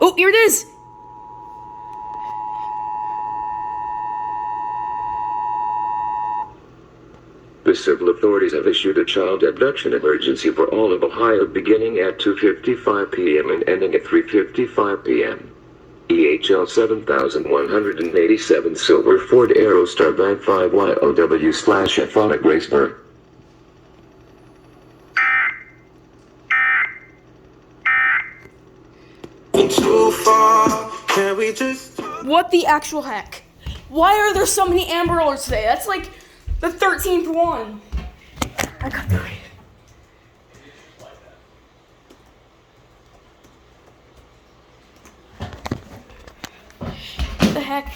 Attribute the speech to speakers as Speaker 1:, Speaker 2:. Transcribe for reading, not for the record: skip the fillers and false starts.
Speaker 1: Oh, here it is!
Speaker 2: The civil authorities have issued a child abduction emergency for all of Ohio beginning at 2:55 p.m. and ending at 3:55 p.m. EHL 7187 Silver Ford Aerostar Van 5YOW/F on Graceburg.
Speaker 3: Too far, can we just...
Speaker 1: What the actual heck? Why are there so many Amber Alerts today? That's like the 13th one. I got 3. What the heck?